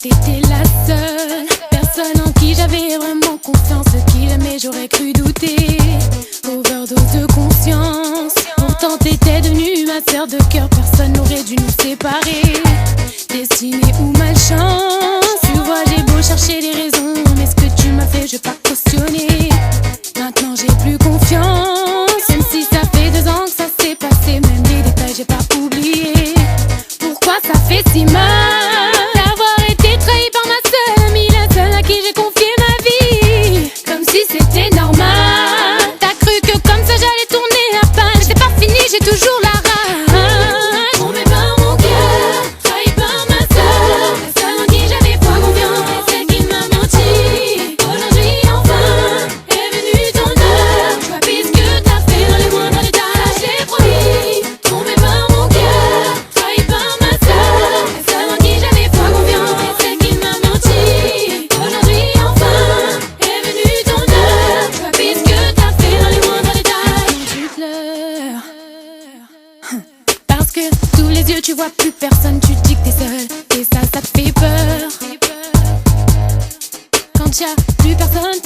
t'étais la seule personne en qui j'avais vraiment confiance, de qui jamais j'aurais cru douter. Overdose de conscience, pourtant t'étais devenue ma sœur de cœur. Personne n'aurait dû nous séparer. Destinée ou malchance, tu vois j'ai beau chercher des raisons, mais ce que tu m'as fait je vais pas cautionner. Maintenant j'ai plus confiance, même si ça fait 2 ans que ça s'est passé. Même les détails j'ai pas oublié. Pourquoi ça fait si mal d'avoir été trahi par ma seule amie, la seule à qui j'ai confié ma vie, comme si c'était normal. T'as cru que comme ça j'allais tourner la page, mais c'est pas fini, j'ai toujours la rage. Tombé par mon cœur, trahi par ma seule, la seule en qui j'avais pas confiance, celle qui m'a menti. Aujourd'hui enfin est venue ton heure, je vois pire ce que t'as fait dans les moindres détails. J'ai promis, tombé par mon cœur, trahi par ma seule, la seule en qui j'avais pas confiance, celle qui m'a menti. Aujourd'hui enfin est venue ton heure, je vois pire ce que t'as fait dans les moindres détails. Tu pleures parce que sous les yeux tu vois plus personne, tu dis que t'es seule et ça te fait peur. Quand y'a plus personne